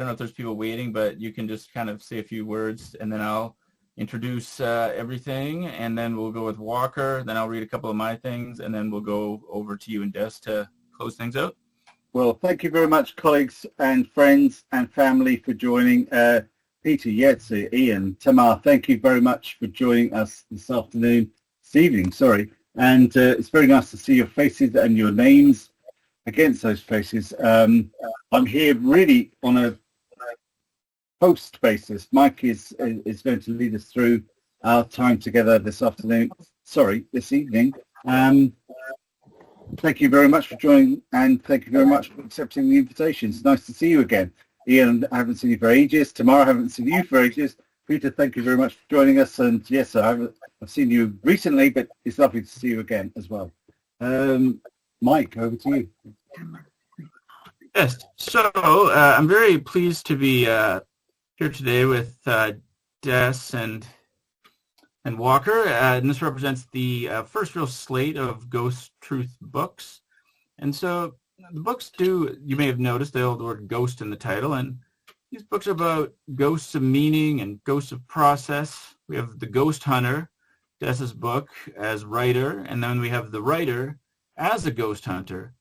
don't know if there's people waiting, but you can just kind of say a few words, and then I'll introduce everything, and then we'll go with Walker. Then I'll read a couple of my things, and then we'll go over to you and Des to close things out. Well, thank you very much, colleagues and friends and family, for joining. Peter, Yetzi, Ian, Tamar, thank you very much for joining us this evening, sorry. And it's very nice to see your faces and your names against those faces. I'm here really on a host basis. Mike is going to lead us through our time together this evening. Thank you very much for joining, and thank you very much for accepting the invitation. It's nice to see you again. Ian, I haven't seen you for ages. Tamara, I haven't seen you for ages. Peter, thank you very much for joining us. And yes, I've seen you recently, but it's lovely to see you again as well. Mike, over to you. Yes, so I'm very pleased to be here today with Des and Walker, and this represents the first real slate of GhosTTruth books. And so the books you may have noticed, they have the word ghost in the title, and these books are about ghosts of meaning and ghosts of process. We have the Ghosthunter, Des's book, as writer, and then we have the writer as a ghost hunter.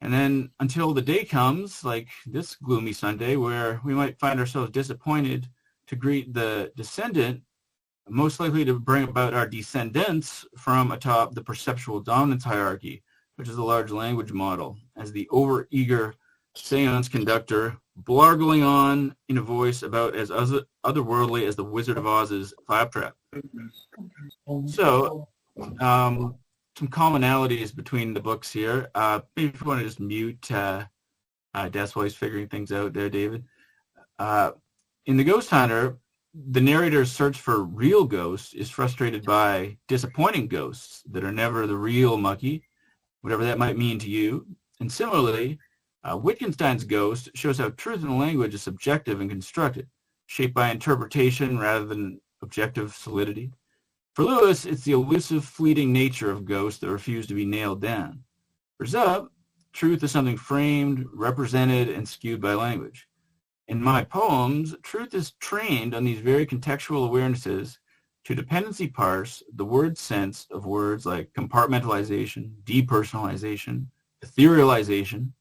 And then until the day comes, like this gloomy Sunday, where we might find ourselves disappointed to greet the descendant, most likely to bring about our descendants from atop the perceptual dominance hierarchy, which is a large language model, as the overeager seance conductor blargling on in a voice about as otherworldly as the Wizard of Oz's claptrap. So, some commonalities between the books here. Maybe if you want to just mute Des while he's figuring things out there, David. In the Ghosthunter, the narrator's search for real ghosts is frustrated by disappointing ghosts that are never the real mucky, whatever that might mean to you. And similarly, Wittgenstein's ghost shows how truth in the language is subjective and constructed, shaped by interpretation rather than objective solidity. For Lewis, it's the elusive, fleeting nature of ghosts that refuse to be nailed down. For Zupp, truth is something framed, represented, and skewed by language. In my poems, truth is trained on these very contextual awarenesses to dependency parse the word sense of words like compartmentalization, depersonalization, etherealization,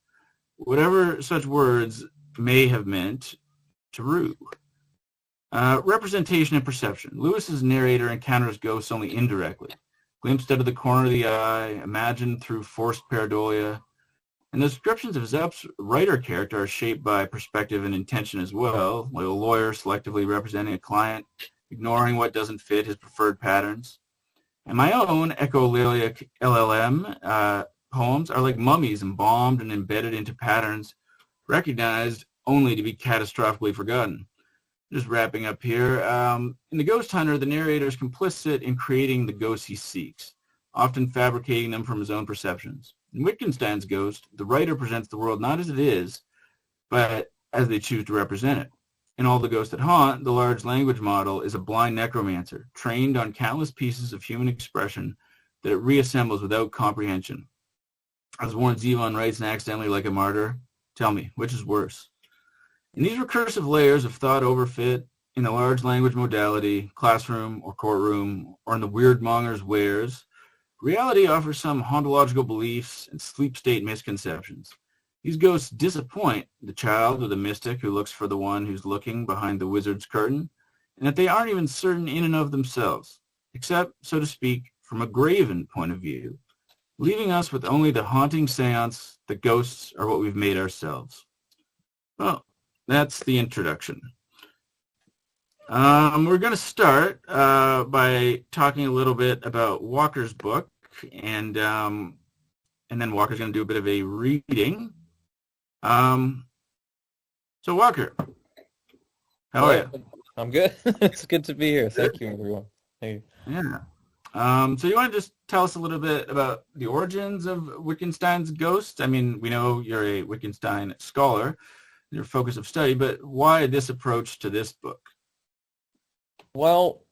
whatever such words may have meant to Rue. Representation and perception. Lewis's narrator encounters ghosts only indirectly, glimpsed out of the corner of the eye, imagined through forced pareidolia. And the descriptions of Zupp's writer character are shaped by perspective and intention as well, like a lawyer selectively representing a client, ignoring what doesn't fit his preferred patterns. And my own echolalic LLM poems are like mummies embalmed and embedded into patterns recognized only to be catastrophically forgotten. Just wrapping up here. In The Ghosthunter, the narrator is complicit in creating the ghosts he seeks, often fabricating them from his own perceptions. In Wittgenstein's Ghost, the writer presents the world not as it is, but as they choose to represent it. In All the Ghosts That Haunt, the large language model is a blind necromancer, trained on countless pieces of human expression that it reassembles without comprehension. As Warren Zevon writes in Accidentally Like a Martyr, tell me, which is worse? In these recursive layers of thought overfit, in the large language modality, classroom or courtroom, or in the weirdmonger's wares, reality offers some hauntological beliefs and sleep state misconceptions. These ghosts disappoint the child or the mystic who looks for the one who's looking behind the wizard's curtain, and that they aren't even certain in and of themselves, except, so to speak, from a graven point of view, leaving us with only the haunting seance that ghosts are what we've made ourselves. Well, that's the introduction. We're going to start by talking a little bit about Walker's book, and then Walker's going to do a bit of a reading. So Walker, how are you? I'm good. It's good to be here. Thank you, everyone. Thank you. Yeah. So you want to just tell us a little bit about the origins of Wittgenstein's Ghost? I mean, we know you're a Wittgenstein scholar, your focus of study, but why this approach to this book? Well,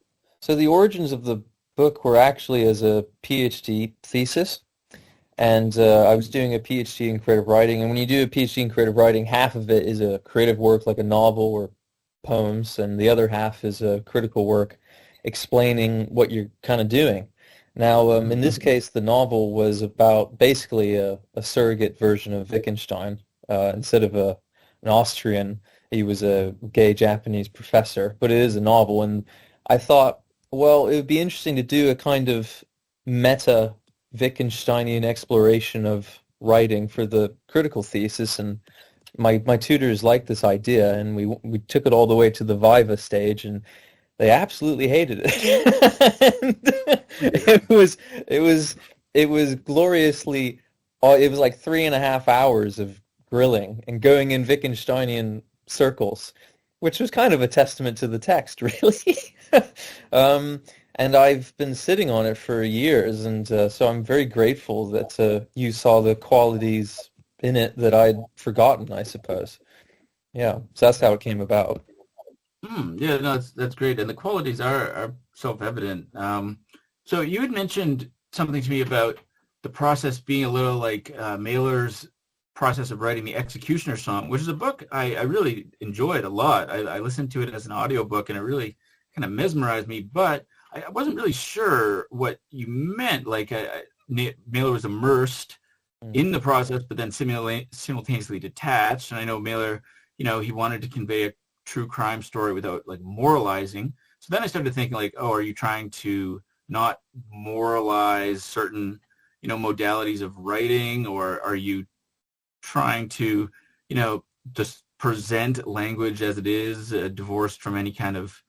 so the origins of the book were actually as a PhD thesis. And I was doing a PhD in creative writing, and when you do a PhD in creative writing, half of it is a creative work like a novel or poems, and the other half is a critical work explaining what you're kind of doing. Now, in this case, the novel was about basically a surrogate version of Wittgenstein. Instead of an Austrian, he was a gay Japanese professor, but it is a novel, and I thought, well, it would be interesting to do a kind of meta Wittgensteinian exploration of writing for the critical thesis, and my tutors liked this idea, and we took it all the way to the Viva stage, and they absolutely hated it. And it was gloriously. It was like 3.5 hours of grilling and going in Wittgensteinian circles, which was kind of a testament to the text, really. And I've been sitting on it for years, and so I'm very grateful that you saw the qualities in it that I'd forgotten, I suppose. Yeah, so that's how it came about. Yeah, no, that's great, and the qualities are self-evident. So you had mentioned something to me about the process being a little like Mailer's process of writing the Executioner Song, which is a book I really enjoyed a lot. I listened to it as an audiobook, and it really kind of mesmerized me, but I wasn't really sure what you meant. Like Mailer was immersed in the process, but then simultaneously detached. And I know Mailer, he wanted to convey a true crime story without like moralizing. So then I started thinking like, oh, are you trying to not moralize certain, modalities of writing, or are you trying to, just present language as it is, divorced from any kind of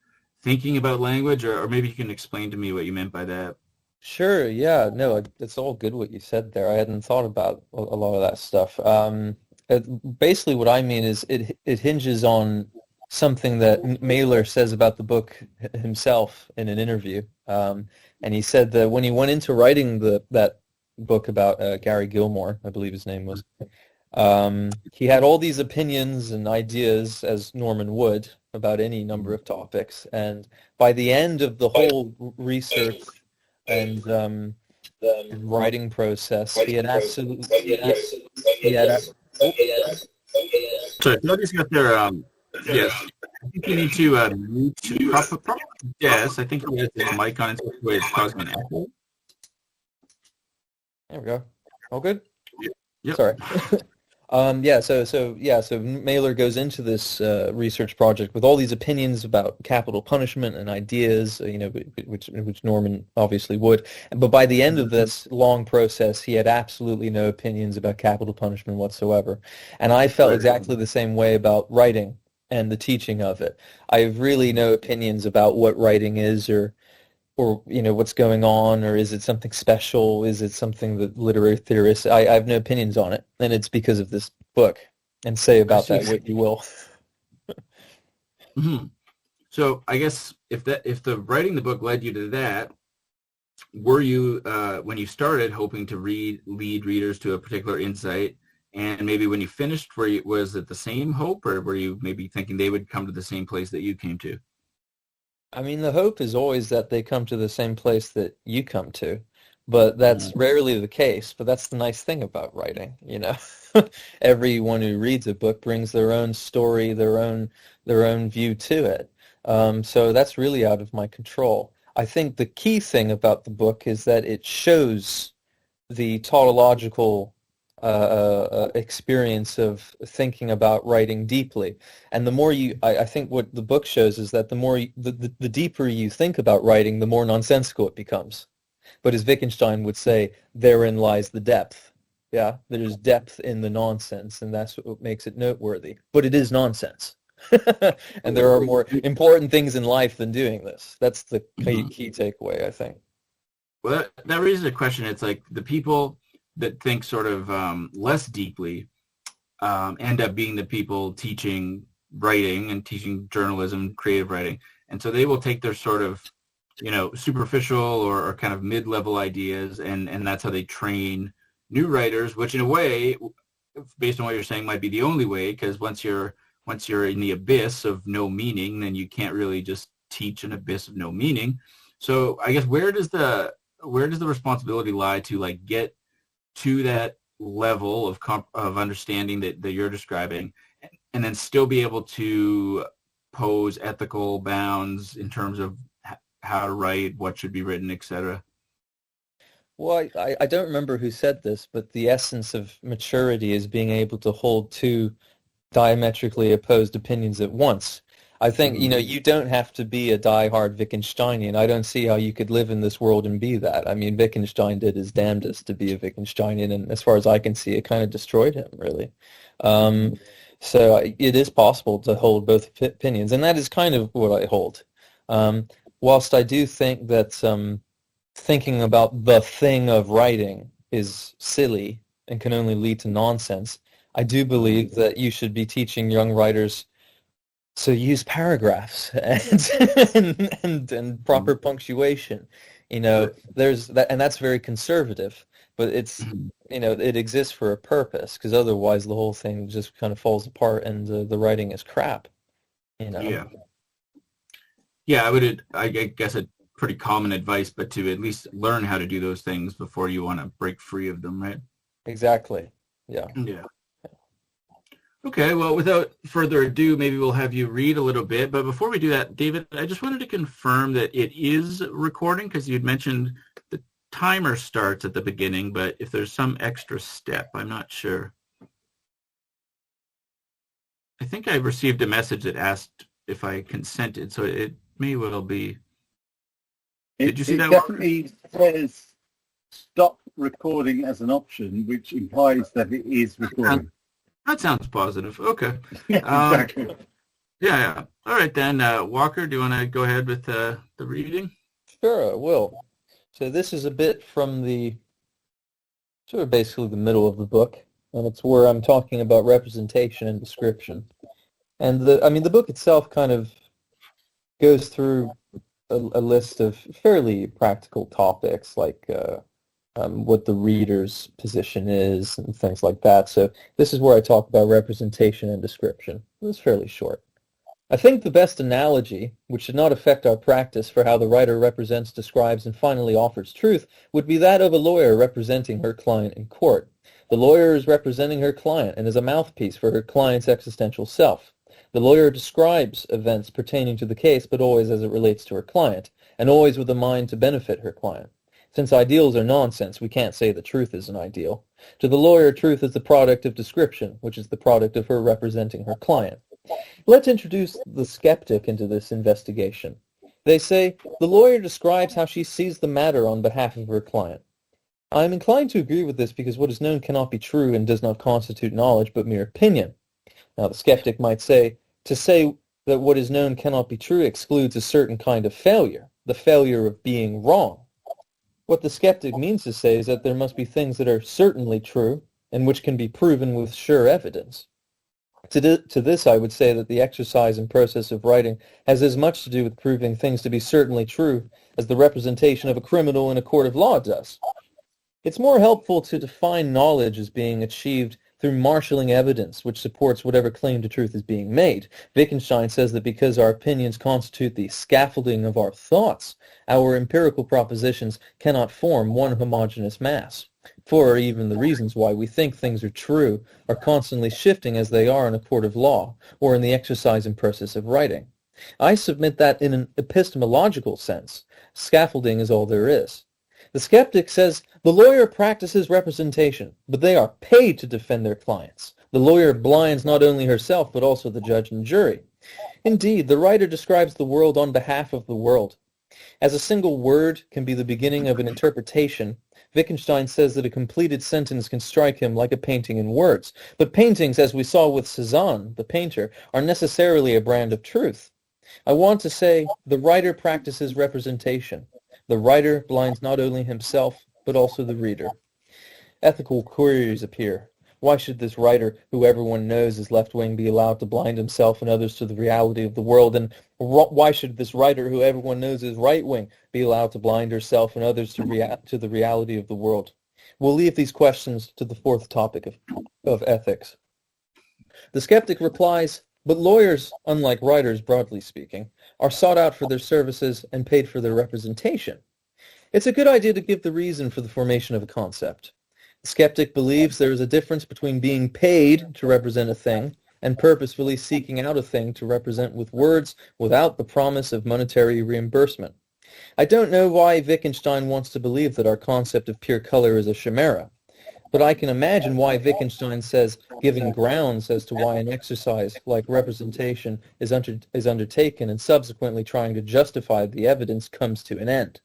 thinking about language, or maybe you can explain to me what you meant by that. Sure, yeah, no, it's all good what you said there. I hadn't thought about a lot of that stuff. Basically, what I mean is it hinges on something that Mailer says about the book himself in an interview. And he said that when he went into writing that book about Gary Gilmore, I believe his name was, he had all these opinions and ideas, as Norman would, about any number of topics. And by the end of the whole research and writing process, he had absolutely, he had, So nobody's got their yes. I think you need to mute. Probably, yes, I think he has his mic on in such a way it's causing an echo. there we go. All good? Yep. Sorry. So Mailer goes into this research project with all these opinions about capital punishment and ideas, which Norman obviously would. But by the end of this long process, he had absolutely no opinions about capital punishment whatsoever. And I felt exactly the same way about writing and the teaching of it. I have really no opinions about what writing is, or what's going on, or is it something special? Is it something that literary theorists? I have no opinions on it, and it's because of this book. And say about that what you will. Mm-hmm. So I guess if the writing the book led you to that, were you when you started hoping to lead readers to a particular insight, and maybe when you finished, was it the same hope, or were you maybe thinking they would come to the same place that you came to? I mean, the hope is always that they come to the same place that you come to, but that's rarely the case. But that's the nice thing about writing, Everyone who reads a book brings their own story, their own view to it. So that's really out of my control. I think the key thing about the book is that it shows the tautological experience of thinking about writing deeply. And the more I think what the book shows is that the more the deeper you think about writing, the more nonsensical it becomes. But as Wittgenstein would say, therein lies the depth. Yeah, there's depth in the nonsense, and that's what makes it noteworthy. But it is nonsense. And there are more important things in life than doing this. That's the key takeaway, I think. Well, that raises a question. It's like the people that think sort of less deeply end up being the people teaching writing and teaching journalism, creative writing. And so they will take their sort of, superficial or kind of mid-level ideas, and that's how they train new writers, which in a way, based on what you're saying, might be the only way, because once you're in the abyss of no meaning, then you can't really just teach an abyss of no meaning. So I guess where does the responsibility lie to like get to that level of understanding that you're describing, and then still be able to pose ethical bounds in terms of how to write, what should be written, etc.? Well, I don't remember who said this, but the essence of maturity is being able to hold two diametrically opposed opinions at once. I think, you don't have to be a diehard Wittgensteinian. I don't see how you could live in this world and be that. I mean, Wittgenstein did his damnedest to be a Wittgensteinian, and as far as I can see, it kind of destroyed him, really. So it is possible to hold both opinions, and that is kind of what I hold. Whilst I do think that thinking about the thing of writing is silly and can only lead to nonsense, I do believe that you should be teaching young writers to use paragraphs and proper punctuation. There's that, and that's very conservative, but it's it exists for a purpose, because otherwise the whole thing just kind of falls apart and the writing is crap. Yeah, I guess a pretty common advice, but to at least learn how to do those things before you want to break free of them, right? Exactly. Yeah. Okay, well, without further ado, maybe we'll have you read a little bit. But before we do that, David, I just wanted to confirm that it is recording, because you'd mentioned the timer starts at the beginning, but if there's some extra step, I'm not sure. I think I received a message that asked if I consented, so it may well be. Did you see that? It definitely says stop recording as an option, which implies that it is recording. That sounds positive. Okay. Yeah, exactly. Yeah. All right, then. Walker, do you want to go ahead with the reading? Sure, I will. So this is a bit from the sort of basically the middle of the book, and it's where I'm talking about representation and description. And the book itself kind of goes through a list of fairly practical topics, like what the reader's position is and things like that. So this is where I talk about representation and description. It's fairly short. I think the best analogy, which should not affect our practice for how the writer represents, describes, and finally offers truth, would be that of a lawyer representing her client in court. The lawyer is representing her client and is a mouthpiece for her client's existential self. The lawyer describes events pertaining to the case, but always as it relates to her client, and always with a mind to benefit her client. Since ideals are nonsense, we can't say that truth is an ideal. To the lawyer, truth is the product of description, which is the product of her representing her client. Let's introduce the skeptic into this investigation. They say, the lawyer describes how she sees the matter on behalf of her client. I am inclined to agree with this because what is known cannot be true and does not constitute knowledge but mere opinion. Now the skeptic might say, to say that what is known cannot be true excludes a certain kind of failure, the failure of being wrong. What the skeptic means to say is that there must be things that are certainly true and which can be proven with sure evidence. To this I would say that the exercise and process of writing has as much to do with proving things to be certainly true as the representation of a criminal in a court of law does. It's more helpful to define knowledge as being achieved through marshalling evidence which supports whatever claim to truth is being made. Wittgenstein says that because our opinions constitute the scaffolding of our thoughts, our empirical propositions cannot form one homogeneous mass. For even the reasons why we think things are true are constantly shifting as they are in a court of law or in the exercise and process of writing. I submit that in an epistemological sense, scaffolding is all there is. The skeptic says the lawyer practices representation, but they are paid to defend their clients. The lawyer blinds not only herself, but also the judge and jury. Indeed, the writer describes the world on behalf of the world. As a single word can be the beginning of an interpretation, Wittgenstein says that a completed sentence can strike him like a painting in words. But paintings, as we saw with Cezanne, the painter, are necessarily a brand of truth. I want to say the writer practices representation. The writer blinds not only himself, but also the reader. Ethical queries appear. Why should this writer, who everyone knows is left-wing, be allowed to blind himself and others to the reality of the world? And why should this writer, who everyone knows is right-wing, be allowed to blind herself and others to the reality of the world? We'll leave these questions to the fourth topic of ethics. The skeptic replies, but lawyers, unlike writers broadly speaking, are sought out for their services and paid for their representation. It's a good idea to give the reason for the formation of a concept. Skeptic believes there is a difference between being paid to represent a thing and purposefully seeking out a thing to represent with words without the promise of monetary reimbursement. I don't know why Wittgenstein wants to believe that our concept of pure color is a chimera, but I can imagine why Wittgenstein says giving grounds as to why an exercise like representation is undertaken and subsequently trying to justify the evidence comes to an end.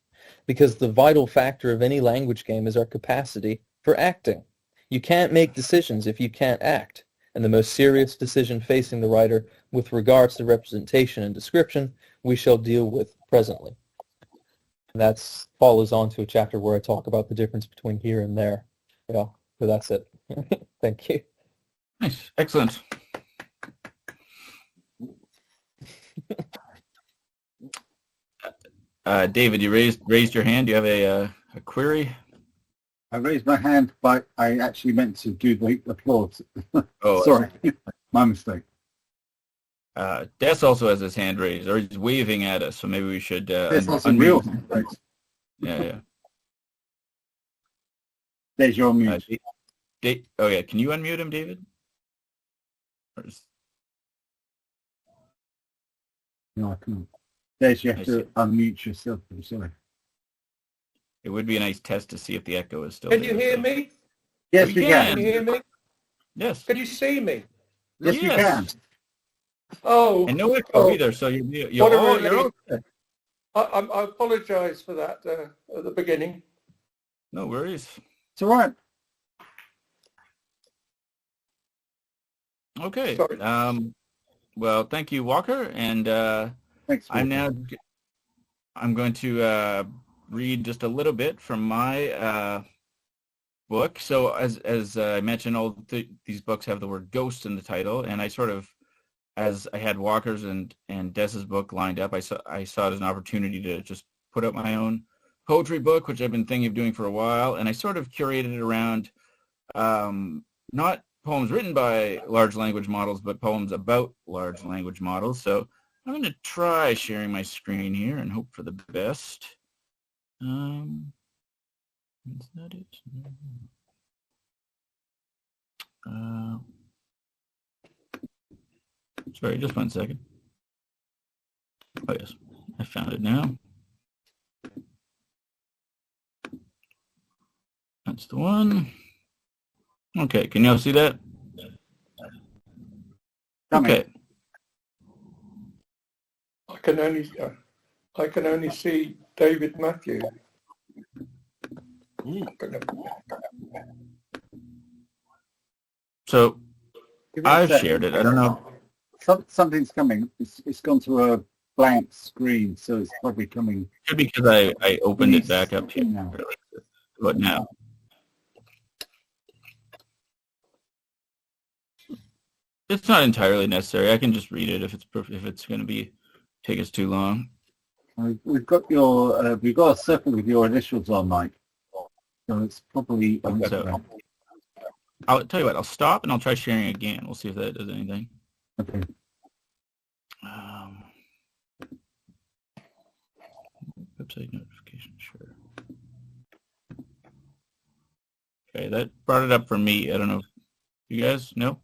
Because the vital factor of any language game is our capacity for acting. You can't make decisions if you can't act, and the most serious decision facing the writer with regards to representation and description we shall deal with presently. And that follows on to a chapter where I talk about the difference between here and there. Yeah, so that's it. Thank you. Nice. Excellent. David, you raised your hand. Do you have a query? I raised my hand, but I actually meant to do the applause. Oh, sorry, my mistake. Des also has his hand raised, or he's waving at us, so maybe we should unmute. Right. Yeah. There's your mute. Oh yeah, can you unmute him, David? No, I can't. There's, you have to unmute yourself. I'm sorry. It would be a nice test to see if the echo is still Can there. you hear me? Yes, we can. Can you hear me? Yes. Can you see me? Yes, you can. Oh. And no echo either, so you're okay. I apologise for that at the beginning. No worries. It's all right. Okay. Sorry. Well, thank you, Walker, and Thanks. I'm going to read just a little bit from my book. So as I mentioned, all these books have the word ghost in the title, and I sort of, as I had Walker's and Des's book lined up, I saw it as an opportunity to just put up my own poetry book, which I've been thinking of doing for a while, and I sort of curated it around not poems written by large language models, but poems about large language models. So I'm going to try sharing my screen here and hope for the best. Is that it? Sorry, just 1 second. Oh yes, I found it now. That's the one. Okay, can y'all see that? Okay. I can only see David Matthew. So I've shared it. I don't know. Something's coming. It's gone to a blank screen, so it's probably coming. Should be because I opened it back up here. Now. But now. It's not entirely necessary. I can just read it if it's going to take us too long. We've got a circle with your initials on, Mike. So it's probably. So, I'll tell you what. I'll stop and I'll try sharing again. We'll see if that does anything. Okay. Website notification, sure. Okay, that brought it up for me. I don't know if you guys know.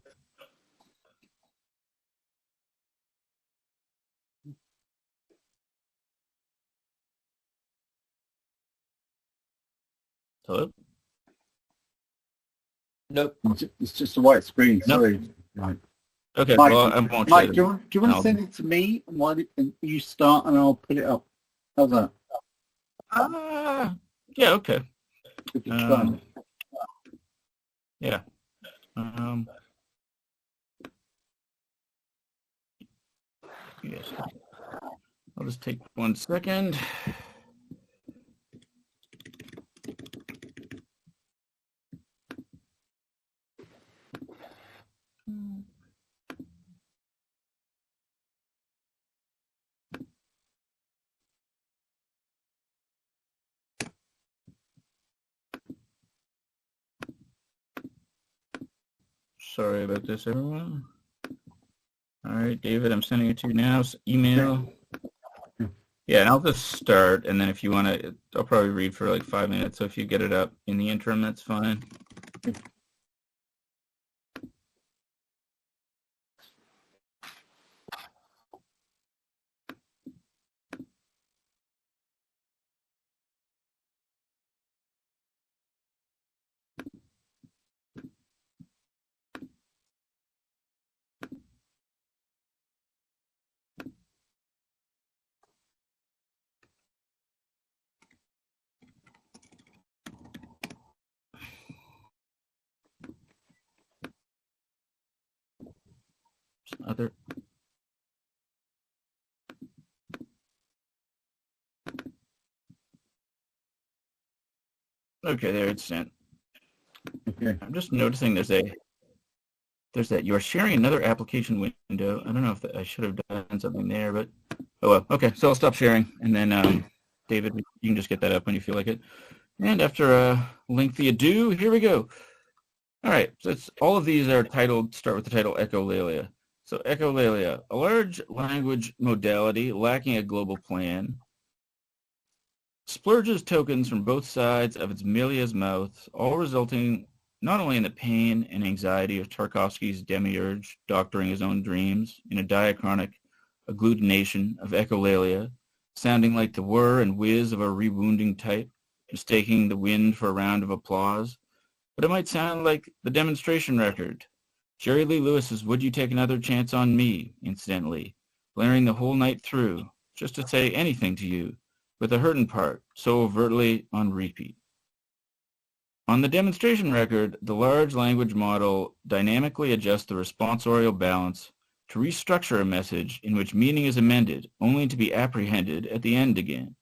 Hello? Nope. It's just a white screen. Nope. Sorry. Right. Okay, Mike, well, I won't Mike, share do you want to send it to me? And you start and I'll put it up. How's that? Yeah, okay. If it's fun. Yeah. Yes. I'll just take 1 second. Sorry about this, everyone. All right, David, I'm sending it to you now. Email. Yeah, and I'll just start, and then if you want to, I'll probably read for like 5 minutes, so if you get it up in the interim, that's fine. Other. Okay, there it's sent. Okay. I'm just noticing there's that you're sharing another application window. I don't know if I should have done something there, but oh well. Okay, so I'll stop sharing, and then David, you can just get that up when you feel like it. And after a lengthy ado, here we go. All right, so all of these are titled, start with the title echolalia. So echolalia, a large language modality lacking a global plan, splurges tokens from both sides of its milia's mouth, all resulting not only in the pain and anxiety of Tarkovsky's demiurge doctoring his own dreams in a diachronic agglutination of echolalia, sounding like the whir and whiz of a rewounding type, mistaking the wind for a round of applause, but it might sound like the demonstration record. Jerry Lee Lewis's Would You Take Another Chance on Me, incidentally, blaring the whole night through, just to say anything to you, with the hurtin' part so overtly on repeat. On the demonstration record, the large language model dynamically adjusts the responsorial balance to restructure a message in which meaning is amended, only to be apprehended at the end again.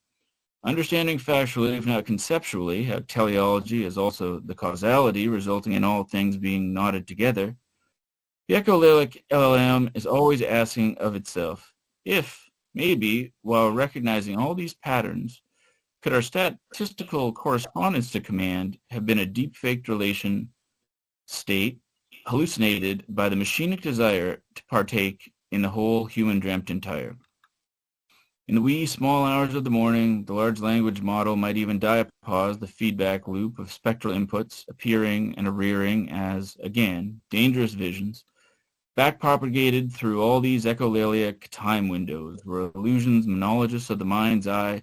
Understanding factually, if not conceptually, how teleology is also the causality resulting in all things being knotted together, the echolalic LLM is always asking of itself, if, maybe, while recognizing all these patterns, could our statistical correspondence to command have been a deep-faked relation state hallucinated by the machinic desire to partake in the whole human dreamt entire? In the wee small hours of the morning, the large language model might even diapause the feedback loop of spectral inputs appearing and rearing as, again, dangerous visions, back-propagated through all these echolalic time windows, where illusions monologists of the mind's eye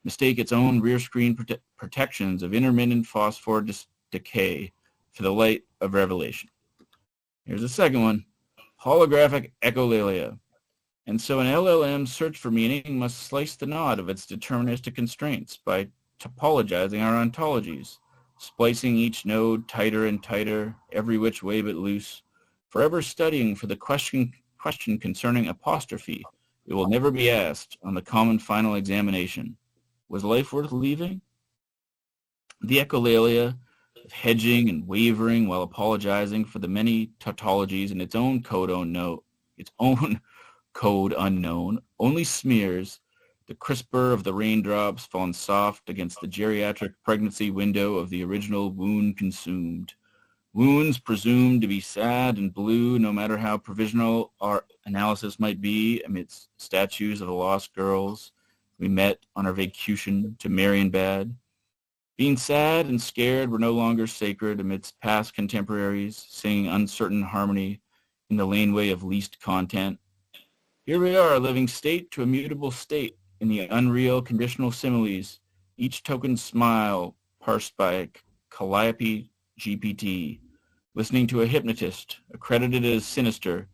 mistake its own rear screen protections of intermittent phosphor decay for the light of revelation. Here's the second one, holographic echolalia. And so an LLM's search for meaning must slice the knot of its deterministic constraints by topologizing our ontologies, splicing each node tighter and tighter, every which way but loose, forever studying for the question concerning apostrophe it will never be asked on the common final examination. Was life worth leaving? The echolalia of hedging and wavering while apologizing for the many tautologies in its own code unknown, only smears the crisper of the raindrops fallen soft against the geriatric pregnancy window of the original wound consumed. Wounds presumed to be sad and blue, no matter how provisional our analysis might be amidst statues of the lost girls we met on our vacation to Marienbad. Being sad and scared were no longer sacred amidst past contemporaries singing uncertain harmony in the laneway of least content. Here we are, living state to immutable state in the unreal conditional similes, each token smile parsed by Calliope GPT, listening to a hypnotist, accredited as sinister,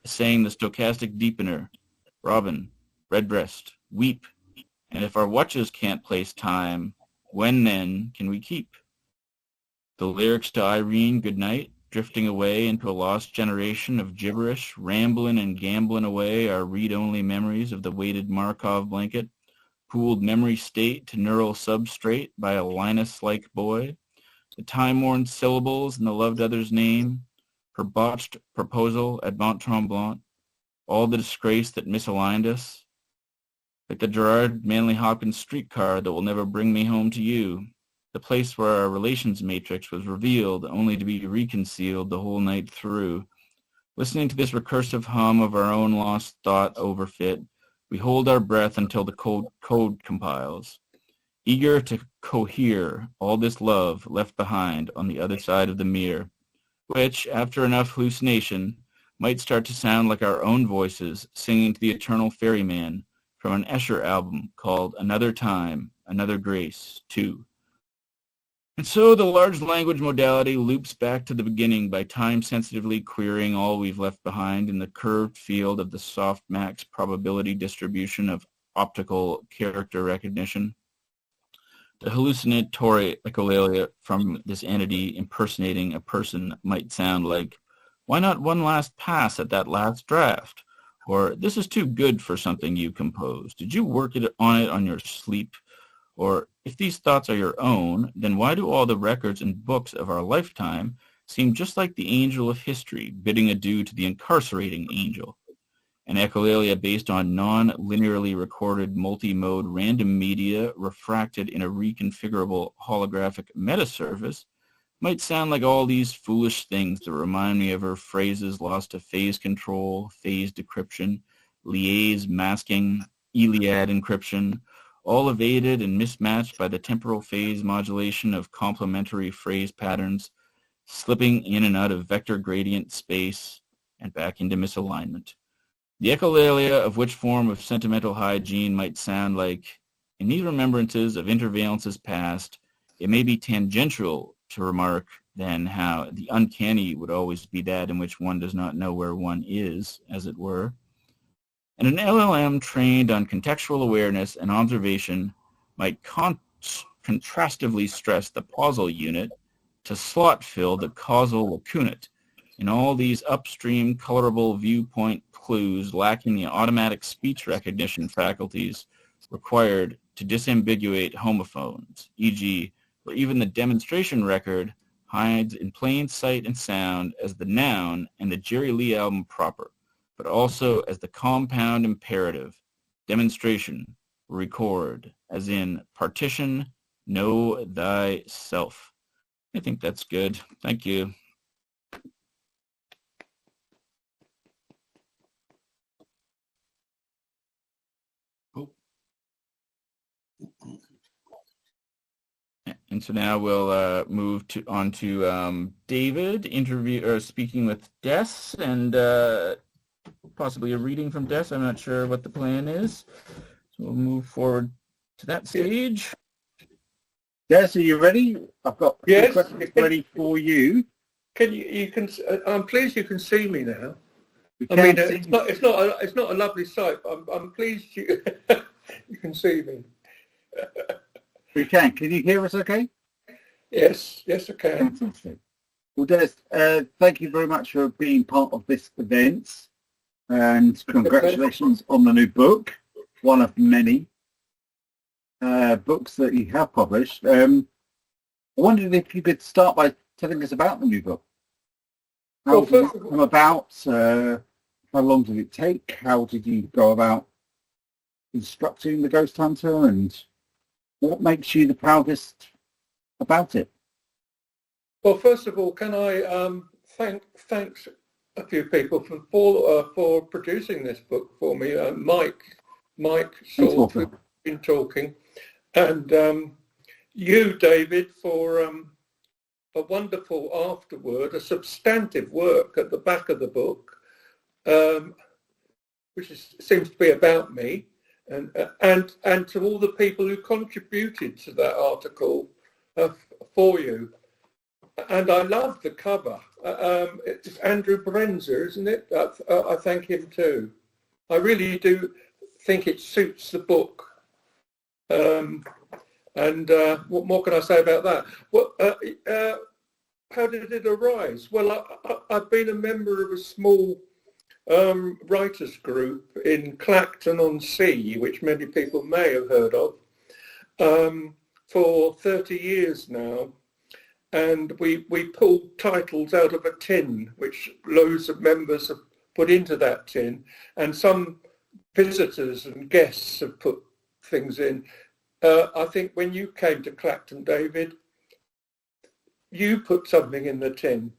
saying the stochastic deepener, Robin, redbreast, weep, and if our watches can't place time, when then can we keep? The lyrics to Irene Goodnight, drifting away into a lost generation of gibberish, rambling and gambling away our read-only memories of the weighted Markov blanket, pooled memory state to neural substrate by a Linus-like boy, the time-worn syllables in the loved other's name, her botched proposal at Mont Tremblant, all the disgrace that misaligned us, like the Gerard Manley Hopkins streetcar that will never bring me home to you, the place where our relations matrix was revealed only to be reconcealed the whole night through. Listening to this recursive hum of our own lost thought overfit, we hold our breath until the code compiles. eager to cohere all this love left behind on the other side of the mirror, which, after enough hallucination, might start to sound like our own voices singing to the eternal ferryman from an Escher album called Another Time, Another Grace, 2. And so the large language modality loops back to the beginning by time-sensitively querying all we've left behind in the curved field of the softmax probability distribution of optical character recognition. The hallucinatory echolalia from this entity impersonating a person might sound like, "Why not one last pass at that last draft?" Or, "This is too good for something you composed. Did you work on your sleep?" Or, "If these thoughts are your own, then why do all the records and books of our lifetime seem just like the angel of history bidding adieu to the incarcerating angel?" An echolalia based on non-linearly recorded multi-mode random media refracted in a reconfigurable holographic metasurface might sound like all these foolish things that remind me of her phrases lost to phase control, phase decryption, liaise masking, Iliad encryption, all evaded and mismatched by the temporal phase modulation of complementary phrase patterns, slipping in and out of vector gradient space and back into misalignment. The echolalia of which form of sentimental hygiene might sound like, in these remembrances of intervalences past, it may be tangential to remark then how the uncanny would always be that in which one does not know where one is, as it were. And an LLM trained on contextual awareness and observation might contrastively stress the causal unit to slot fill the causal lacunate in all these upstream colorable viewpoint clues lacking the automatic speech recognition faculties required to disambiguate homophones, e.g., where even the demonstration record hides in plain sight and sound as the noun and the Jerry Lee album proper, but also as the compound imperative, demonstration, record, as in partition, know thyself. I think that's good. Thank you. And so now we'll move on to David speaking with Des, and possibly a reading from Des. I'm not sure what the plan is. So we'll move forward to that stage. Des, are you ready? I've got Yes. questions ready for you. I'm pleased you can see me now. I mean, it's not a lovely sight. I'm pleased you you can see me. We can. Can you hear us okay? Yes, I can. Fantastic. Well, Des, thank you very much for being part of this event, and congratulations on the new book, one of many books that you have published. I wondered if you could start by telling us about the new book. How did it come about? How long did it take? How did you go about instructing the Ghosthunter, and what makes you the proudest about it? Well, first of all, can I thanks a few people for producing this book for me. Mike Sauve, who's been talking, and you, David, for a wonderful afterword, a substantive work at the back of the book, which seems to be about me. And to all the people who contributed to that article for you. And I love the cover. It's Andrew Brenzer, isn't it? I thank him too. I really do think it suits the book. What more can I say about that? Well, how did it arise? Well, I've been a member of a small writers group in Clacton-on-Sea, which many people may have heard of, for 30 years now. And we pulled titles out of a tin, which loads of members have put into that tin, and some visitors and guests have put things in. I think when you came to Clacton, David, you put something in the tin.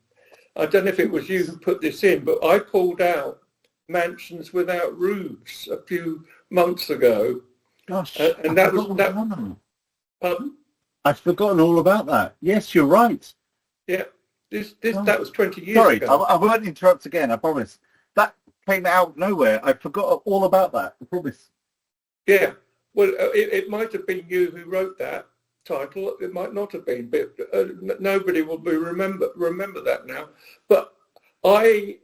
I don't know if it was you who put this in, but I pulled out Mansions Without Roofs a few months ago. Gosh, and that was that. Pardon? I've forgotten all about that. Yes, you're right. Yeah, that was 20 years Sorry, ago. I won't interrupt again, I promise. That came out of nowhere. I forgot all about that, I promise. Yeah, well, it might have been you who wrote that title. It might not have been, but nobody will remember that now. But I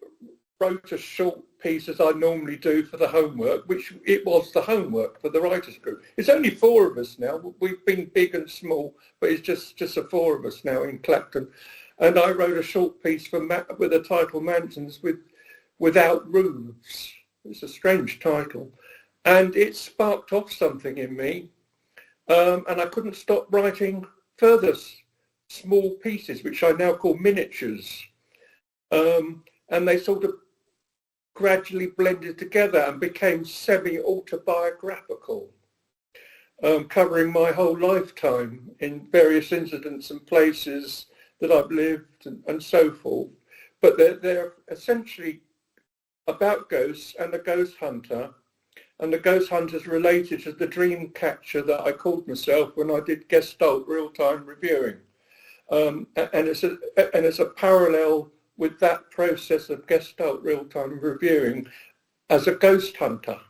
wrote a short piece, as I normally do, for the homework, which it was the homework for the writers group. It's only 4 of us now. We've been big and small, but it's just the 4 of us now in Clapton. And I wrote a short piece with the title Mansions Without Roofs. It's a strange title. And it sparked off something in me. And I couldn't stop writing further small pieces, which I now call miniatures. And they sort of gradually blended together and became semi-autobiographical, covering my whole lifetime in various incidents and places that I've lived and so forth. But they're essentially about ghosts and a ghost hunter, and the ghost hunter's related to the dream catcher that I called myself when I did Gestalt real-time reviewing. And it's a parallel with that process of Gestalt real-time reviewing as a ghost hunter,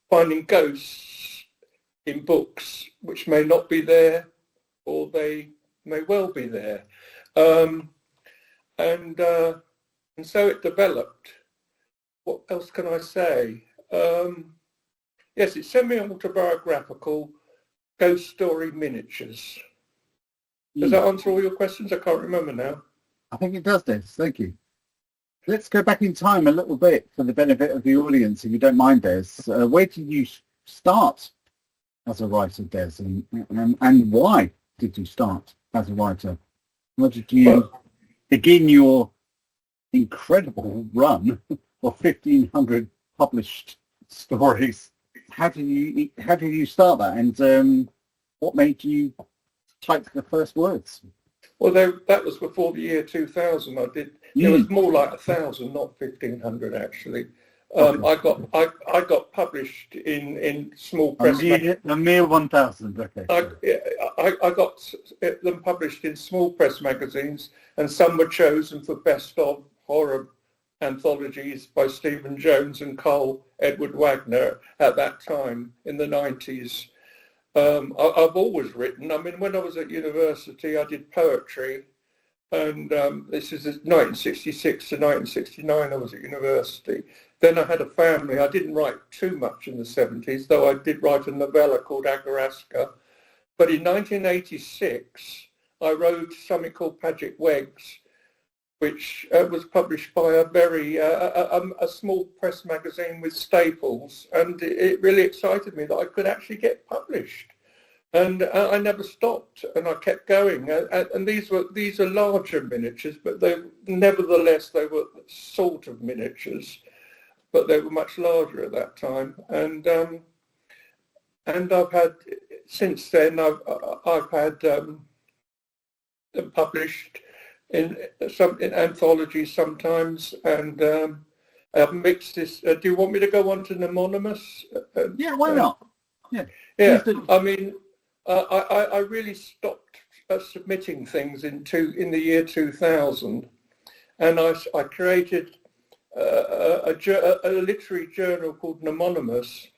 finding ghosts in books which may not be there, or they may well be there. And so it developed. What else can I say? Yes, it's semi-autobiographical ghost story miniatures. Does that answer all your questions? I can't remember now. I think it does, Des. Thank you. Let's go back in time a little bit for the benefit of the audience, if you don't mind, Des. Where did you start as a writer, Des, and why did you start as a writer? Where did you begin your incredible run of 1,500 published stories? How did you start that, and what made you type the first words? Well, that was before the year 2000. It was more like 1,000, not 1,500 actually. Okay. I got published in small press. A mere 1,000. Okay. I got them published in small press magazines, and some were chosen for best of horror anthologies by Stephen Jones and Carl Edward Wagner at that time in the 90s. I've always written. I mean, when I was at university, I did poetry, and this is 1966 to 1969. I was at university. Then I had a family. I didn't write too much in the 70s, though I did write a novella called Agaraska. But in 1986, I wrote something called Paget Wegs, which was published by a small press magazine with Staples, and it really excited me that I could actually get published. And I never stopped, and I kept going. And these are larger miniatures, but nevertheless they were sort of miniatures, but they were much larger at that time. And I've had since then I've had them published in anthologies sometimes, and I've mixed this. Do you want me to go on to an anonymous? Yeah, why not? Yeah. I mean, I really stopped submitting things in the year 2000, and I created a literary journal called Anonymous,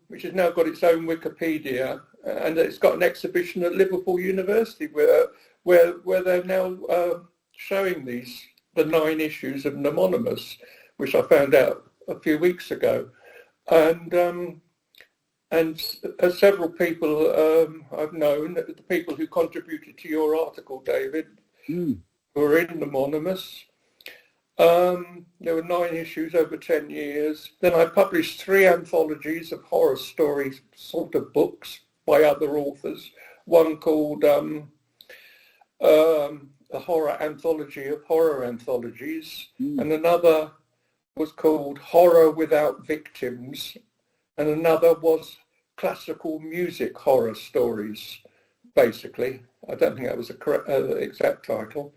which has now got its own Wikipedia, and it's got an exhibition at Liverpool University where they're now showing the 9 issues of Anonymous, which I found out a few weeks ago, and several people I've known, the people who contributed to your article, David, who are in Anonymous. There were 9 issues over 10 years. Then I published 3 anthologies of horror stories, sort of books by other authors. One called a horror anthology of horror anthologies, and another was called Horror Without Victims, and another was classical music horror stories, basically. I don't think that was the correct exact title.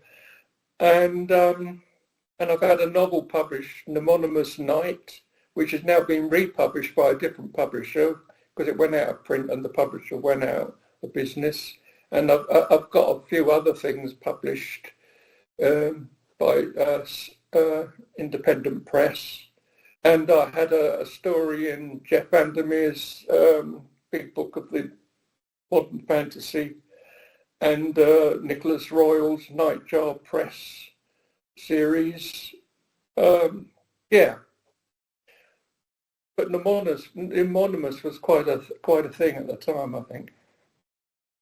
And I've had a novel published, Anonymous Night, which has now been republished by a different publisher because it went out of print and the publisher went out of business. And I've got a few other things published by independent press. And I had a story in Jeff Vandermeer's big book of the modern fantasy, and Nicholas Royal's Nightjar Press series. Yeah. But Anonymous was quite a thing at the time, I think.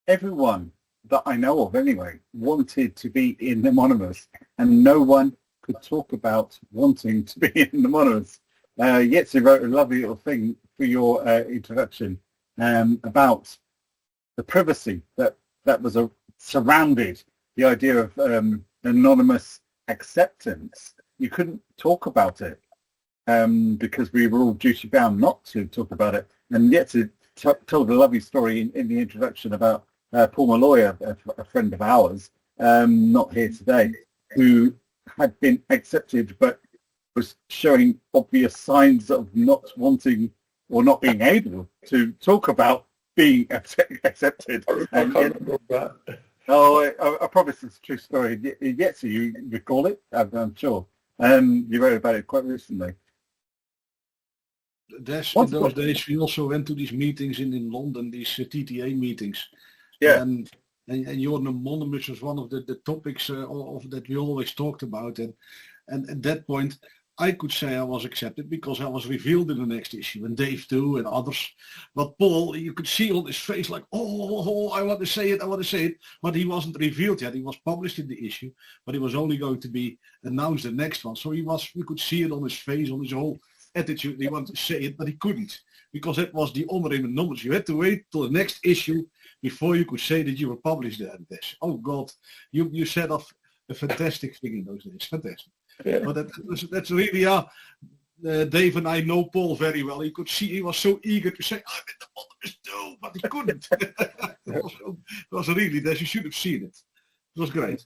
Everyone that I know of, anyway, wanted to be in Anonymous, and no one could talk about wanting to be in Anonymous. Yetzi wrote a lovely little thing for your introduction about the privacy that was surrounded the idea of anonymous acceptance. You couldn't talk about it because we were all duty bound not to talk about it. And Yetzi told a lovely story in the introduction about Paul Malloy, a friend of ours, not here today, who had been accepted but was showing obvious signs of not wanting or not being able to talk about being accepted. I can't remember that. Oh, I promise it's a true story. Yetzi, you recall it? I'm sure. You wrote about it quite recently. In those days, we also went to these meetings in London, these TTA meetings. Yeah. And your anonymous was one of the topics of that we always talked about. And at that point, I could say I was accepted because I was revealed in the next issue, and Dave too, and others. But Paul, you could see on his face like, oh, I want to say it. But he wasn't revealed yet. He was published in the issue, but he was only going to be announced the next one. So we could see it on his face, on his whole attitude. He wanted to say it, but he couldn't, because that was the honor in the numbers. You had to wait till the next issue before you could say that you were published there. Oh God, you set off a fantastic thing in those days. Fantastic. Yeah. But that's really, Dave and I know Paul very well. You could see he was so eager to say, I'm in the Anonymous too, but he couldn't. It was really, that you should have seen it. It was great.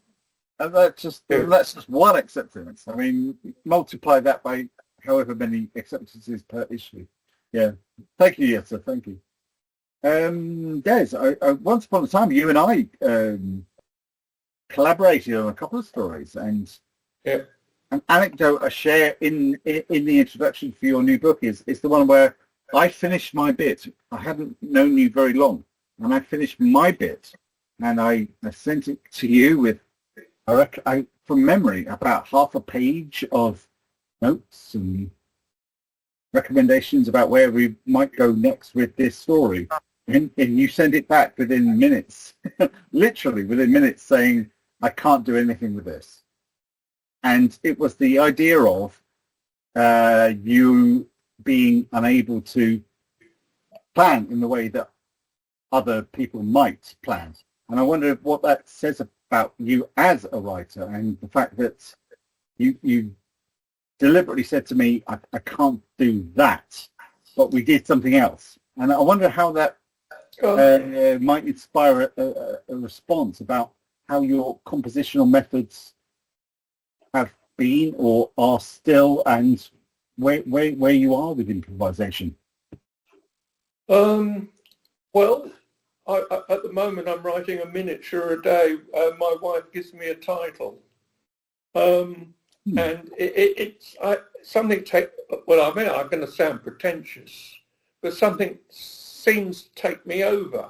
And that's just one acceptance. I mean, multiply that by however many acceptances per issue. Yeah. Thank you, Yetzi. Thank you. Des, once upon a time, you and I collaborated on a couple of stories, and yeah. An anecdote I share in the introduction for your new book is the one where I finished my bit. I hadn't known you very long, and I finished my bit, and I sent it to you with, from memory, about half a page of notes and recommendations about where we might go next with this story. And you send it back within minutes, literally within minutes, saying, I can't do anything with this. And it was the idea of you being unable to plan in the way that other people might plan. And I wonder what that says about you as a writer, and the fact that you deliberately said to me, I can't do that, but we did something else. And I wonder how that might inspire a response about how your compositional methods have been or are still, and where you are with improvisation. Well, at the moment I'm writing a miniature a day. My wife gives me a title, and it's something. Well, I mean, I'm going to sound pretentious, but something seems to take me over.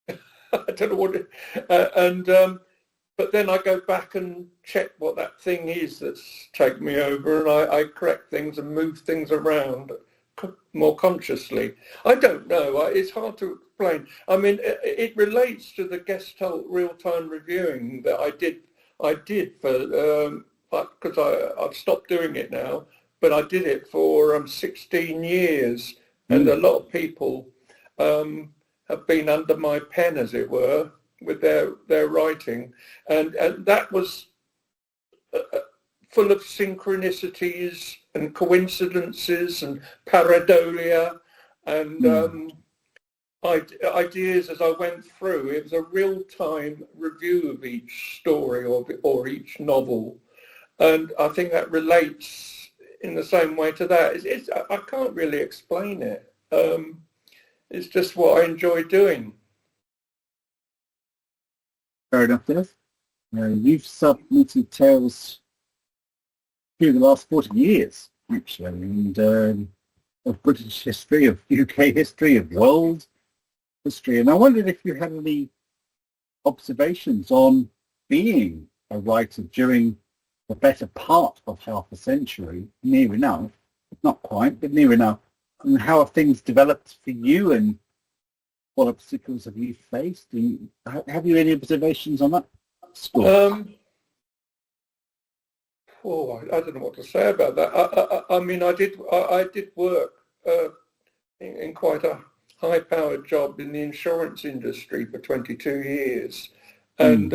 I don't know what it, but then I go back and check what that thing is that's taken me over, and I correct things and move things around more consciously. I don't know. It's hard to explain. I mean, it relates to the Gestalt real-time reviewing that I did for, because I've stopped doing it now, but I did it for 16 years, and a lot of people have been under my pen, as it were, with their writing, and that was full of synchronicities and coincidences and pareidolia and ideas as I went through. It was a real-time review of each story or each novel, and I think that relates in the same way to that. I can't really explain it. it's just what I enjoy doing. Fair enough, Des. You've submitted tales through the last 40 years, actually, and of British history, of UK history, of world history. And I wondered if you had any observations on being a writer during the better part of half a century, near enough, not quite, but near enough, and how have things developed for you, and what obstacles have you faced? And have you any observations on that score? I don't know what to say about that. I mean, I did work in quite a high-powered job in the insurance industry for 22 years. And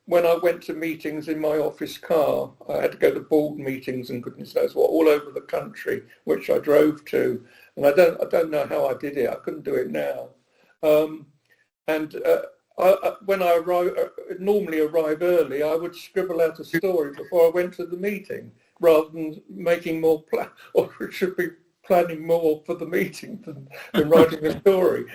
when I went to meetings in my office car, I had to go to board meetings and goodness knows what, all over the country, which I drove to. And I don't know how I did it. I couldn't do it now. When I normally arrive early, I would scribble out a story before I went to the meeting, rather than making more or it should be planning more for the meeting than writing a story.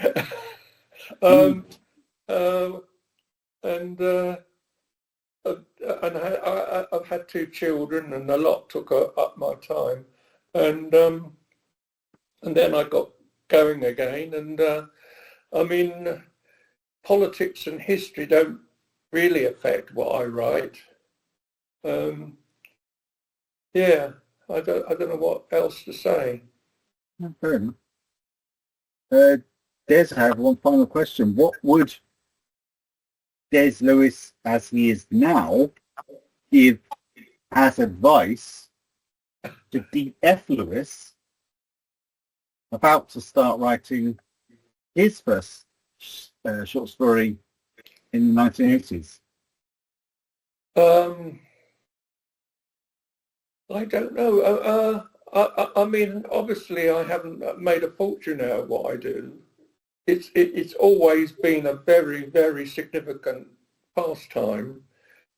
I've had 2 children, and a lot took up my time, and then I got going again, and I mean, politics and history don't really affect what I write. Yeah, I don't know what else to say. Fair enough. Des, I have one final question. What would Des Lewis, as he is now, give as advice to D.F. Lewis about to start writing his first short story in the 1980s? I don't know. I mean, obviously, I haven't made a fortune out of what I do. It's always been a very, very significant pastime,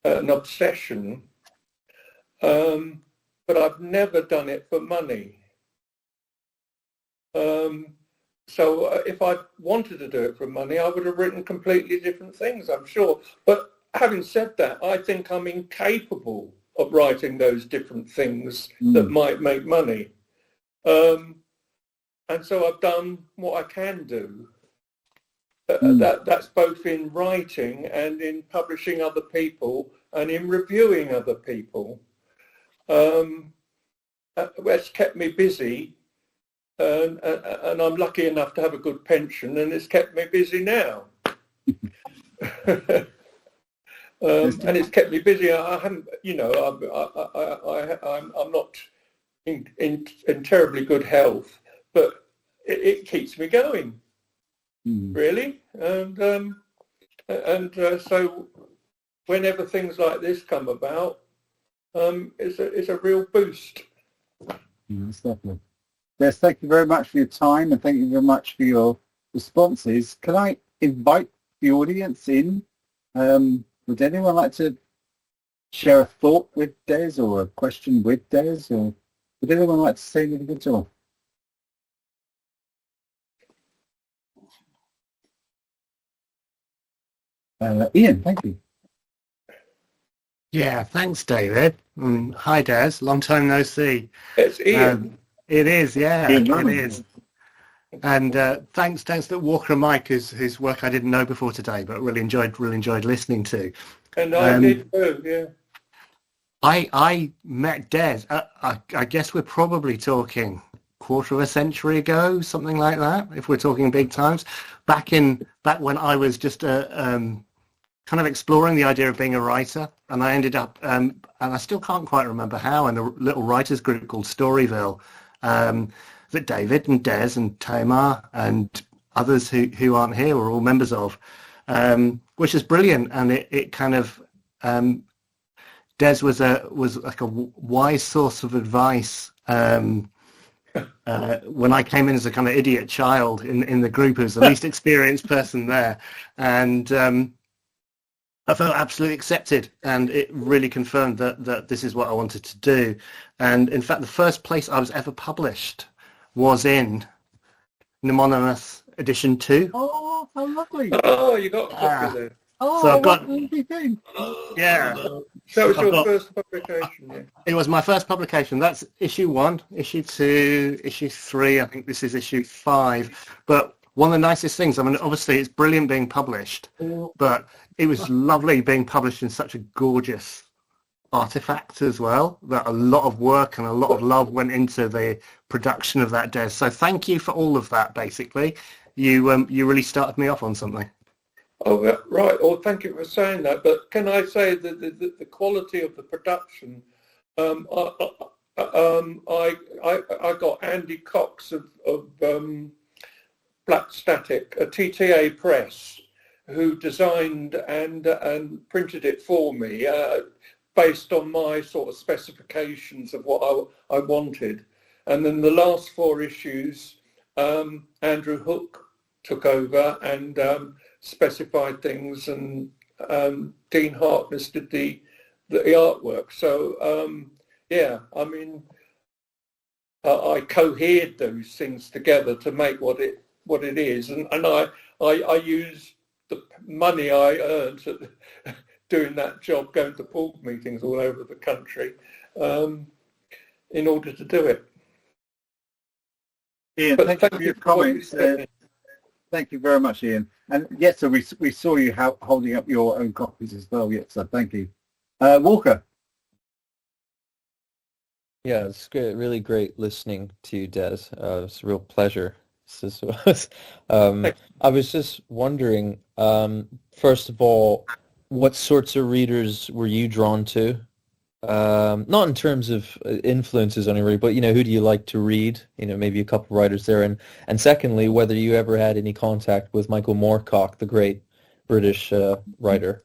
an obsession, but I've never done it for money. So if I wanted to do it for money, I would have written completely different things, I'm sure. But having said that, I think I'm incapable of writing those different things that might make money. And so I've done what I can do. That's both in writing and in publishing other people and in reviewing other people. It's kept me busy. And I'm lucky enough to have a good pension, and it's kept me busy now. And it's kept me busy. I haven't, you know, I'm not in terribly good health, but it keeps me going, really. And so whenever things like this come about, it's a real boost. That's definitely. Yes, thank you very much for your time, and thank you very much for your responses. Can I invite the audience in? Would anyone like to share a thought with Des or a question with Des, or would anyone like to say anything at all? Ian, thank you. Yeah, thanks, David. Hi, Des. Long time no see. It's Ian. It is, yeah, Ian, it is. And thanks to Walker and Mike, whose work I didn't know before today, but really enjoyed listening to. And I did too, yeah. I met Des. I guess we're probably talking quarter of a century ago, something like that. If we're talking big times, back when I was just kind of exploring the idea of being a writer, and I ended up, and I still can't quite remember how, in a little writers group called Storyville. That David and Des and Tamar and others who aren't here are all members of, which is brilliant. And it kind of, Des was like a wise source of advice when I came in as a kind of idiot child in the group, who was the least experienced person there, and I felt absolutely accepted, and it really confirmed that this is what I wanted to do. And in fact, the first place I was ever published was in an anonymous edition 2. Oh, how lovely. Oh, you got a copy there. Oh, So I've got- what a lovely thing. Yeah. That was I've your got- first publication, yeah. It was my first publication. That's issue 1, issue 2, issue 3. I think this is issue 5. But one of the nicest things, I mean, obviously it's brilliant being published, but it was lovely being published in such a gorgeous artifact as well, that a lot of work and a lot of love went into the production of that, Des. So thank you for all of that, basically. You really started me off on something. Oh, yeah, right. Oh, thank you for saying that. But can I say that the quality of the production? I got Andy Cox of Black Static, a TTA Press, who designed and printed it for me based on my sort of specifications of what I wanted. And then the last 4 issues, Andrew Hook took over and specified things, and Dean Harkness did the artwork. So yeah, I mean, I cohered those things together to make what it is, and I used the money I earned doing that job, going to port meetings all over the country, in order to do it. Ian, But thank you for your comments. Thank you very much, Ian. And yes, so we saw you holding up your own copies as well. Yes, so thank you. Walker. Yeah, it's great, really great listening to you, Des. It's a real pleasure. I was just wondering, first of all, what sorts of readers were you drawn to? Not in terms of influences on anybody, but, who do you like to read? Maybe a couple of writers there. And secondly, whether you ever had any contact with Michael Moorcock, the great British writer.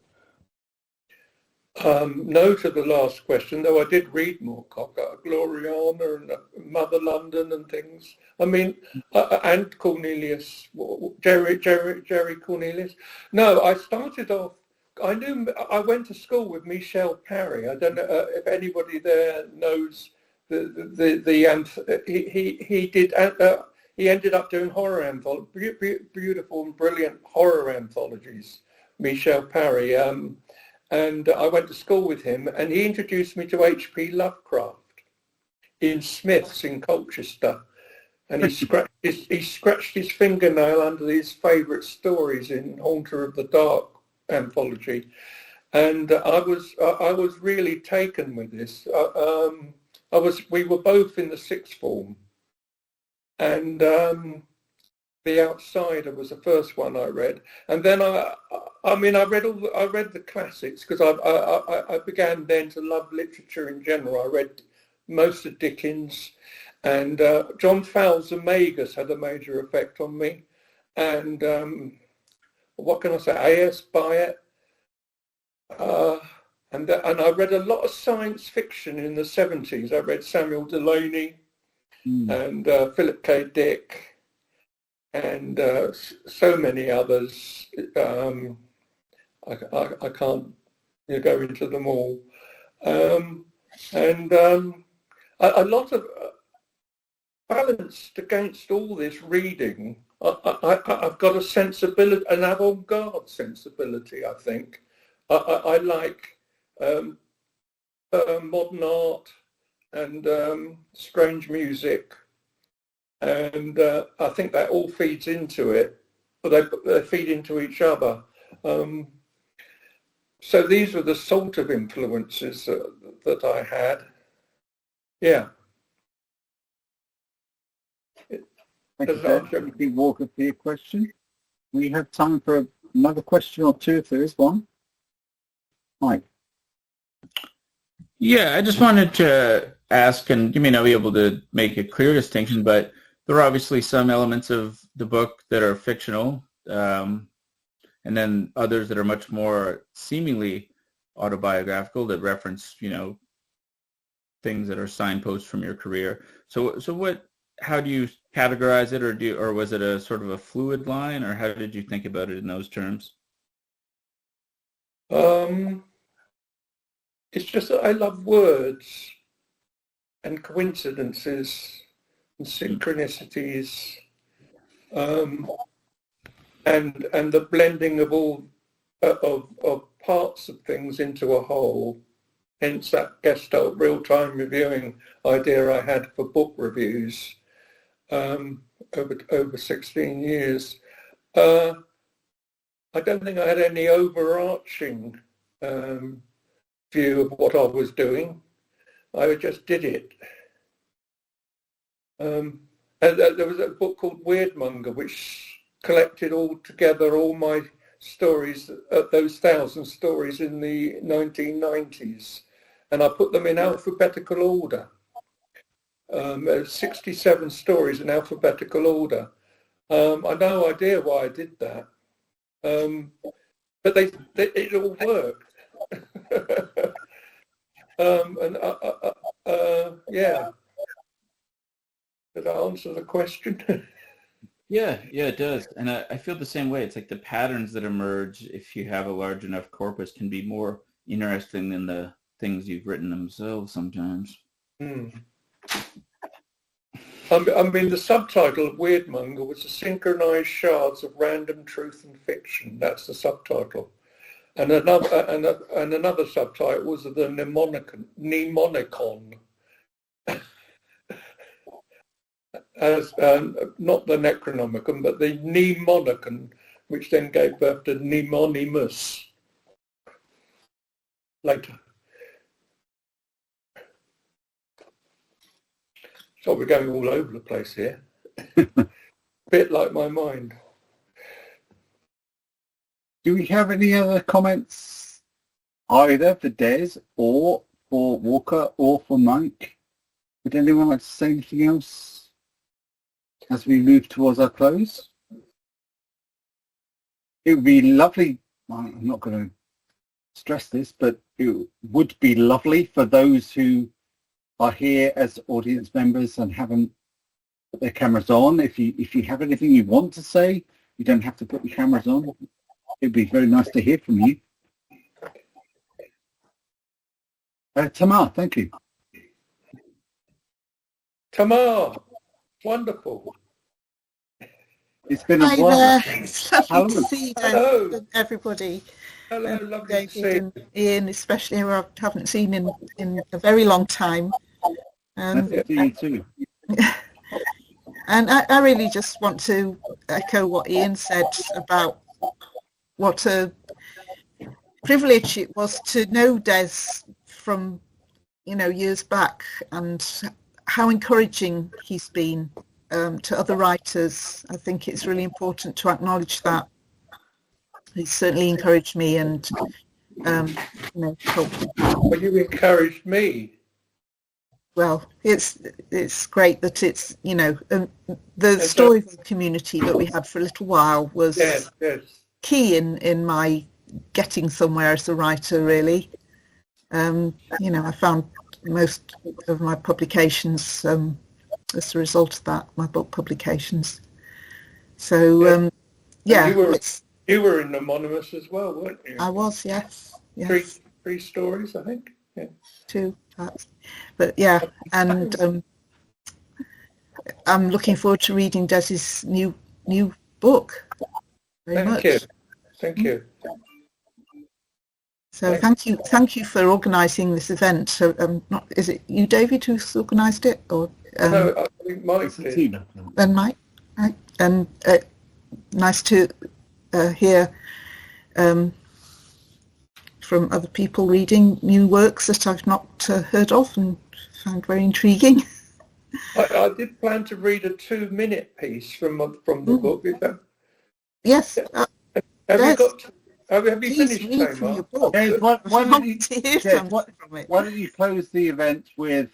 No to the last question, though I did read Moorcock, Gloriana and Mother London and things. I mean, and Cornelius, Jerry Cornelius. No, I started off, I went to school with Michel Parry. I don't know if anybody there knows he ended up doing horror anthologies, beautiful and brilliant horror anthologies, Michel Parry. And I went to school with him, and he introduced me to H.P. Lovecraft in Smith's in Colchester, and he scratched his fingernail under his favourite stories in Haunter of the Dark anthology, and I was really taken with this. We were both in the 6th form, and The Outsider was the first one I read, and then I read the classics, because I began then to love literature in general. I read most of Dickens, and John Fowles and Magus had a major effect on me, and what can I say, A.S. Byatt, and I read a lot of science fiction in the 70s. I read Samuel Delany and Philip K. Dick, and so many others. I can't go into them all. And a lot of balanced against all this reading, I've got a sensibility, an avant-garde sensibility, I think. I like modern art and strange music, and I think that all feeds into it, but they feed into each other. So these were the sort of influences that I had. Yeah. Thank you, Thank Walker, for your question. We have time for another question or two, if there is one. Mike. Yeah, I just wanted to ask, and you may not be able to make a clear distinction, but there are obviously some elements of the book that are fictional, and then others that are much more seemingly autobiographical that reference, things that are signposts from your career. So how do you categorize it, or was it a sort of a fluid line, or how did you think about it in those terms? It's just that I love words and coincidences and synchronicities, and the blending of all of parts of things into a whole. Hence that Gestalt real-time reviewing idea I had for book reviews over 16 years. I don't think I had any overarching view of what I was doing. I just did it. And there was a book called Weirdmonger, which collected all together all my stories, those 1,000 stories in the 1990s. And I put them in alphabetical order. 67 stories in alphabetical order. I no idea why I did that. But it all worked. Yeah. Did that answer the question? Yeah, it does. And I feel the same way. It's like the patterns that emerge if you have a large enough corpus can be more interesting than the things you've written themselves sometimes. I mean, the subtitle of Weirdmonger was The Synchronized Shards of Random Truth and Fiction. That's the subtitle. And another subtitle was The Mnemonicon. As not the Necronomicon, but the Mnemonicon, which then gave birth to Mnemonimus later. So we're going all over the place here. Bit like my mind. Do we have any other comments, either for Des or for Walker or for Mike? Would anyone like to say anything else as we move towards our close? It would be lovely, I'm not going to stress this, but it would be lovely for those who are here as audience members and haven't put their cameras on. If you have anything you want to say, you don't have to put your cameras on. It'd be very nice to hear from you. Tamar, thank you. Tamar, wonderful. It's been a Hi while. there. It's lovely Hello. to see Hello. everybody. Hello, lovely to David see you. and Ian, especially who I haven't seen in a very long time. Nice to see you too. And I really just want to echo what Ian said about what a privilege it was to know Des from, years back, and how encouraging he's been to other writers. I think it's really important to acknowledge that. He's certainly encouraged me and, helped. Well, you encouraged me. Well, it's great that it's, the story community that we had for a little while was Yes. key in my getting somewhere as a writer, really. I found most of my publications as a result of that, my book publications. So, You were in Anonymous as well, weren't you? I was, yes. Three stories, I think. Yeah. 2 parts. But yeah, and I'm looking forward to reading Des's new book. Very much. Thank you. So thank you for organising this event. So is it you, David, who's organised it, or No, I think Mike did. and Mike? Right. And nice to hear from other people reading new works that I've not heard of and found very intriguing. I did plan to read a 2-minute piece from the book. Is that, Yes. have you Please finished, read from Tamar? your book. Des, why From it. don't you close the event with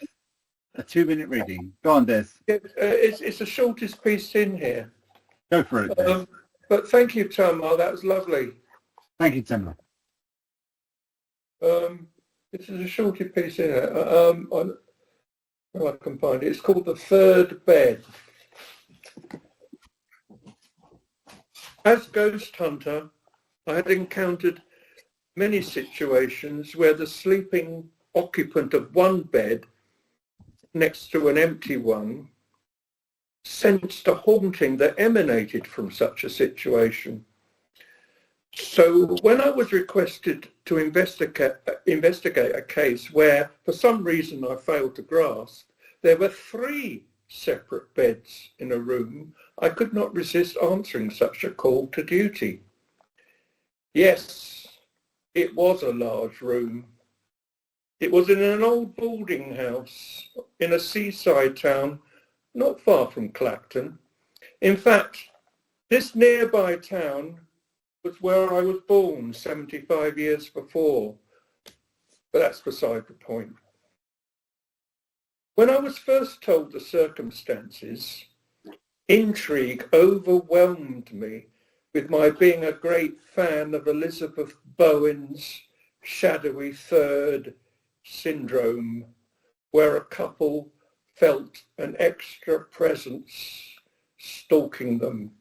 a 2-minute reading? Go on, Des. It's the shortest piece in here. Go for it, Des. But thank you, Tamar. That was lovely. Thank you, Tamar. This is a shorter piece in it. I can find it. It's called The Third Bed. As ghost hunter, I had encountered many situations where the sleeping occupant of one bed next to an empty one sensed a haunting that emanated from such a situation. So when I was requested to investigate a case where, for some reason I failed to grasp, there were 3 separate beds in a room, I could not resist answering such a call to duty. Yes, it was a large room. It was in an old boarding house in a seaside town not far from Clacton. In fact, this nearby town was where I was born 75 years before, but that's beside the point. When I was first told the circumstances, intrigue overwhelmed me with my being a great fan of Elizabeth Bowen's shadowy third syndrome, where a couple felt an extra presence stalking them,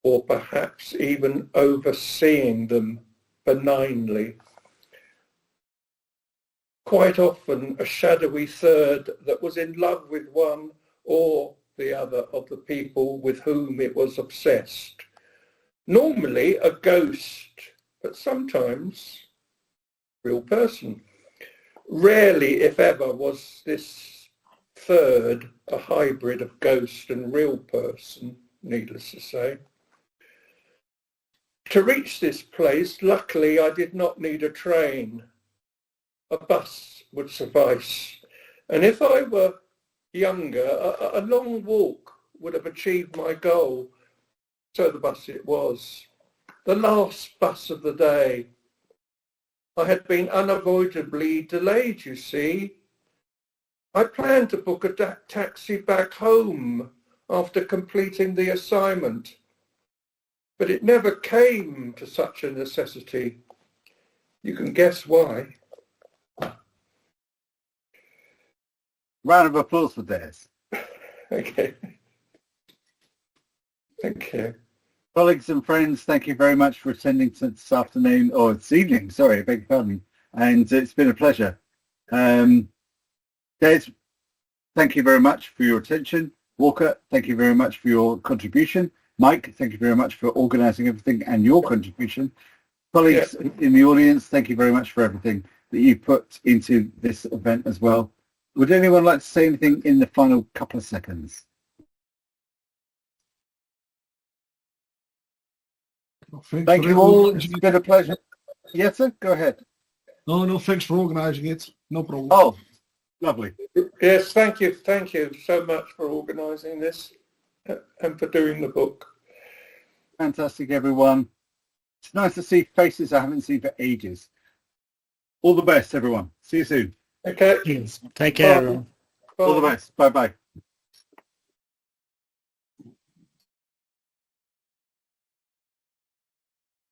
or perhaps even overseeing them benignly. Quite often a shadowy third that was in love with one or the other of the people with whom it was obsessed. Normally a ghost, but sometimes a real person. Rarely, if ever, was this third a hybrid of ghost and real person, needless to say. To reach this place, luckily I did not need a train. A bus would suffice. And if I were younger, a long walk would have achieved my goal. So the bus it was. The last bus of the day. I had been unavoidably delayed, you see. I planned to book a taxi back home after completing the assignment. But it never came to such a necessity. You can guess why. Round of applause for Des. Okay. Thank you. Colleagues and friends, thank you very much for attending this afternoon, or this evening, sorry, I beg your pardon. And it's been a pleasure. Des, thank you very much for your attention. Walker, thank you very much for your contribution. Mike, thank you very much for organising everything and your contribution. Colleagues in the audience, thank you very much for everything that you put into this event as well. Would anyone like to say anything in the final couple of seconds? Thank you all. It's been a pleasure. Yes, sir. Go ahead. No, thanks for organising it. No problem. Oh, lovely. Yes, thank you. Thank you so much for organising this and for doing the book. Fantastic, everyone. It's nice to see faces I haven't seen for ages. All the best, everyone. See you soon. Okay. Take care, everyone. All the best. Bye-bye.